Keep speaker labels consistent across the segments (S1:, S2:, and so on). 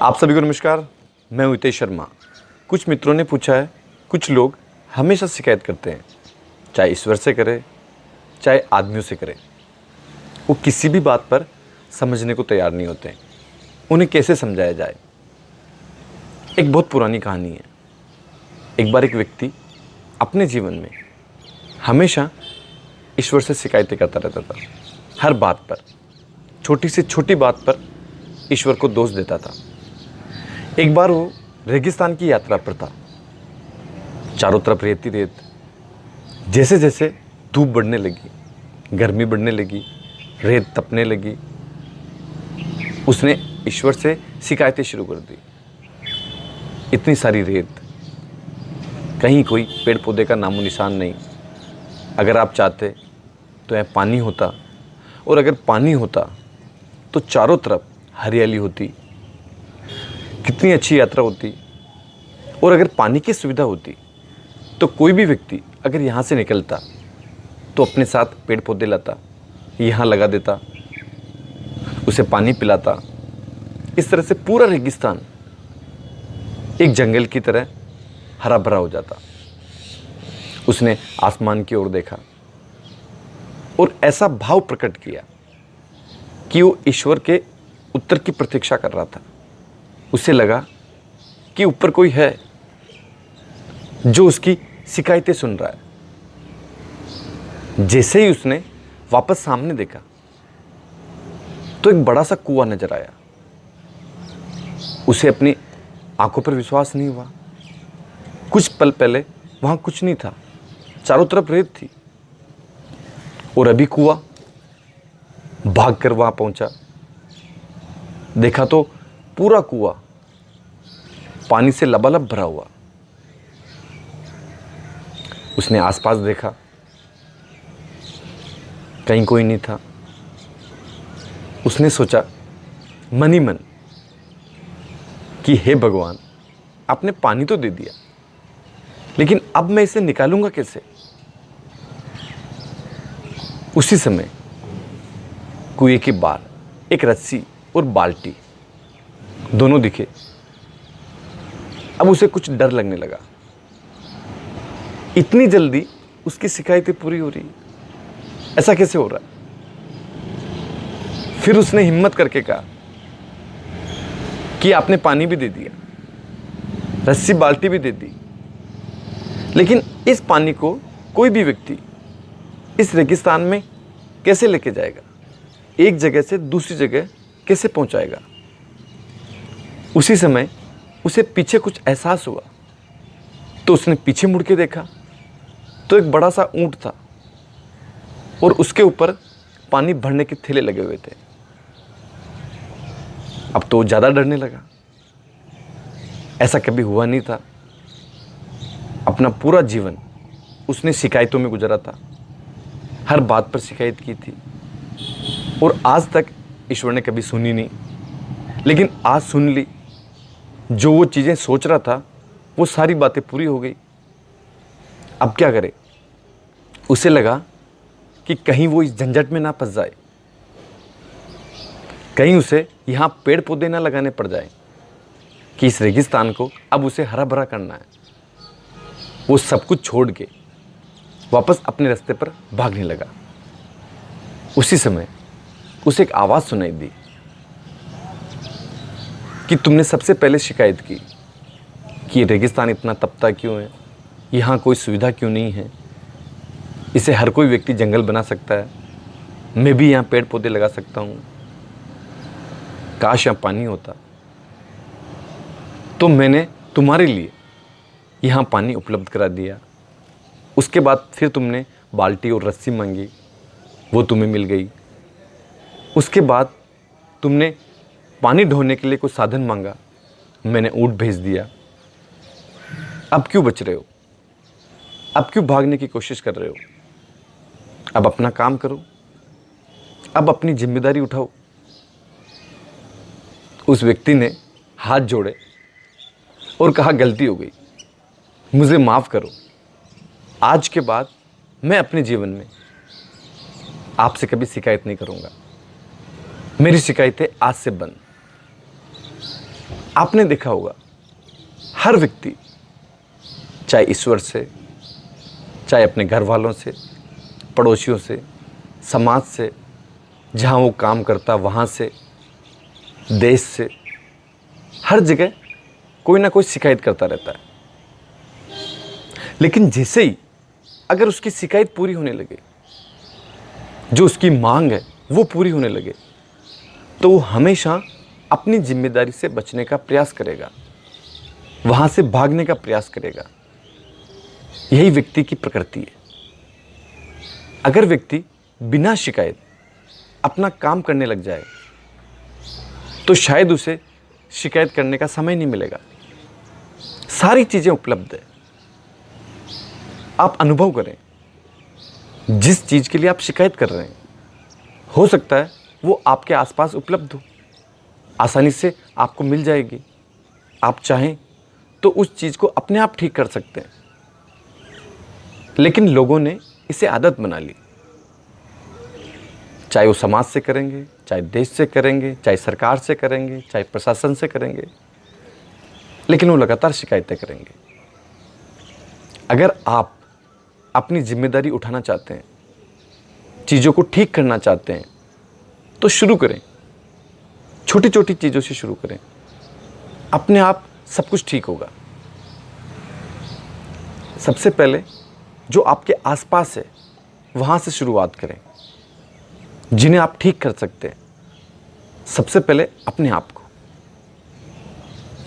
S1: आप सभी को नमस्कार। मैं हूं हितेश शर्मा। कुछ मित्रों ने पूछा है, कुछ लोग हमेशा शिकायत करते हैं, चाहे ईश्वर से करें चाहे आदमियों से करें। वो किसी भी बात पर समझने को तैयार नहीं होते हैं। उन्हें कैसे समझाया जाए। एक बहुत पुरानी कहानी है। एक बार एक व्यक्ति अपने जीवन में हमेशा ईश्वर से शिकायतें करता रहता था। हर बात पर, छोटी से छोटी बात पर ईश्वर को दोष देता था। एक बार वो रेगिस्तान की यात्रा पर था। चारों तरफ रेत ही रेत। जैसे जैसे धूप बढ़ने लगी, गर्मी बढ़ने लगी, रेत तपने लगी, उसने ईश्वर से शिकायतें शुरू कर दी। इतनी सारी रेत, कहीं कोई पेड़ पौधे का नामो निशान नहीं। अगर आप चाहते तो यहाँ पानी होता, और अगर पानी होता तो चारों तरफ हरियाली होती। कितनी अच्छी यात्रा होती। और अगर पानी की सुविधा होती तो कोई भी व्यक्ति अगर यहाँ से निकलता तो अपने साथ पेड़ पौधे लाता, यहाँ लगा देता, उसे पानी पिलाता। इस तरह से पूरा रेगिस्तान एक जंगल की तरह हरा भरा हो जाता। उसने आसमान की ओर देखा और ऐसा भाव प्रकट किया कि वो ईश्वर के उत्तर की प्रतीक्षा कर रहा था। उसे लगा कि ऊपर कोई है जो उसकी शिकायतें सुन रहा है। जैसे ही उसने वापस सामने देखा तो एक बड़ा सा कुआं नजर आया। उसे अपनी आंखों पर विश्वास नहीं हुआ। कुछ पल पहले वहां कुछ नहीं था, चारों तरफ रेत थी, और अभी कुआं। भागकर वहां पहुंचा, देखा तो पूरा कुआं पानी से लबालब भरा हुआ। उसने आसपास देखा, कहीं कोई नहीं था। उसने सोचा मन ही मन कि हे भगवान, आपने पानी तो दे दिया, लेकिन अब मैं इसे निकालूंगा कैसे। उसी समय कुएं के बाहर एक रस्सी और बाल्टी दोनों दिखे। अब उसे कुछ डर लगने लगा। इतनी जल्दी उसकी शिकायतें पूरी हो रही, ऐसा कैसे हो रहा है। फिर उसने हिम्मत करके कहा कि आपने पानी भी दे दिया, रस्सी बाल्टी भी दे दी, लेकिन इस पानी को कोई भी व्यक्ति इस रेगिस्तान में कैसे लेके जाएगा, एक जगह से दूसरी जगह कैसे पहुंचाएगा। उसी समय उसे पीछे कुछ एहसास हुआ, तो उसने पीछे मुड़ के देखा तो एक बड़ा सा ऊंट था और उसके ऊपर पानी भरने के थैले लगे हुए थे। अब तो ज्यादा डरने लगा। ऐसा कभी हुआ नहीं था। अपना पूरा जीवन उसने शिकायतों में गुजारा था, हर बात पर शिकायत की थी, और आज तक ईश्वर ने कभी सुनी नहीं। लेकिन आज सुन ली। जो वो चीजें सोच रहा था वो सारी बातें पूरी हो गई। अब क्या करे। उसे लगा कि कहीं वो इस झंझट में ना फंस जाए, कहीं उसे यहां पेड़ पौधे ना लगाने पड़ जाए, कि इस रेगिस्तान को अब उसे हरा भरा करना है। वो सब कुछ छोड़ के वापस अपने रास्ते पर भागने लगा। उसी समय उसे एक आवाज सुनाई दी कि तुमने सबसे पहले शिकायत की कि ये रेगिस्तान इतना तपता क्यों है, यहाँ कोई सुविधा क्यों नहीं है, इसे हर कोई व्यक्ति जंगल बना सकता है, मैं भी यहाँ पेड़ पौधे लगा सकता हूँ, काश यहाँ पानी होता। तो मैंने तुम्हारे लिए यहाँ पानी उपलब्ध करा दिया। उसके बाद फिर तुमने बाल्टी और रस्सी मांगी, वो तुम्हें मिल गई। उसके बाद तुमने पानी ढोने के लिए कोई साधन मांगा, मैंने ऊंट भेज दिया। अब क्यों बच रहे हो, अब क्यों भागने की कोशिश कर रहे हो। अब अपना काम करो, अब अपनी जिम्मेदारी उठाओ। उस व्यक्ति ने हाथ जोड़े और कहा गलती हो गई, मुझे माफ करो। आज के बाद मैं अपने जीवन में आपसे कभी शिकायत नहीं करूंगा। मेरी शिकायतें आज से बंद। आपने देखा होगा हर व्यक्ति, चाहे ईश्वर से, चाहे अपने घर वालों से, पड़ोसियों से, समाज से, जहाँ वो काम करता वहाँ से, देश से, हर जगह कोई ना कोई शिकायत करता रहता है। लेकिन जैसे ही अगर उसकी शिकायत पूरी होने लगे, जो उसकी मांग है वो पूरी होने लगे, तो वो हमेशा अपनी जिम्मेदारी से बचने का प्रयास करेगा, वहाँ से भागने का प्रयास करेगा। यही व्यक्ति की प्रकृति है। अगर व्यक्ति बिना शिकायत अपना काम करने लग जाए तो शायद उसे शिकायत करने का समय नहीं मिलेगा। सारी चीज़ें उपलब्ध है। आप अनुभव करें, जिस चीज़ के लिए आप शिकायत कर रहे हैं हो सकता है वो आपके आसपास उपलब्ध हो, आसानी से आपको मिल जाएगी। आप चाहें तो उस चीज़ को अपने आप ठीक कर सकते हैं। लेकिन लोगों ने इसे आदत बना ली, चाहे वो समाज से करेंगे, चाहे देश से करेंगे, चाहे सरकार से करेंगे, चाहे प्रशासन से करेंगे, लेकिन वो लगातार शिकायतें करेंगे। अगर आप अपनी जिम्मेदारी उठाना चाहते हैं, चीज़ों को ठीक करना चाहते हैं, तो शुरू करें। छोटी छोटी चीज़ों से शुरू करें, अपने आप सब कुछ ठीक होगा। सबसे पहले जो आपके आसपास है वहाँ से शुरुआत करें, जिन्हें आप ठीक कर सकते हैं। सबसे पहले अपने आप को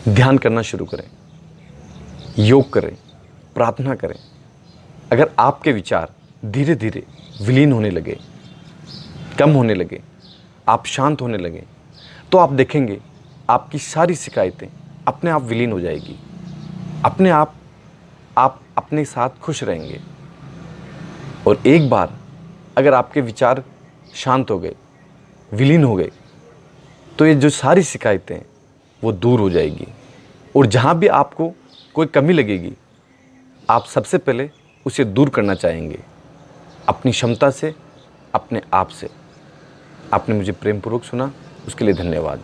S1: ध्यान करना शुरू करें, योग करें, प्रार्थना करें। अगर आपके विचार धीरे धीरे विलीन होने लगे, कम होने लगे, आप शांत होने लगे, तो आप देखेंगे आपकी सारी शिकायतें अपने आप विलीन हो जाएगी। अपने आप अपने साथ खुश रहेंगे। और एक बार अगर आपके विचार शांत हो गए, विलीन हो गए, तो ये जो सारी शिकायतें हैं वो दूर हो जाएगी। और जहाँ भी आपको कोई कमी लगेगी, आप सबसे पहले उसे दूर करना चाहेंगे, अपनी क्षमता से, अपने आप से। आपने मुझे प्रेमपूर्वक सुना, उसके लिए धन्यवाद।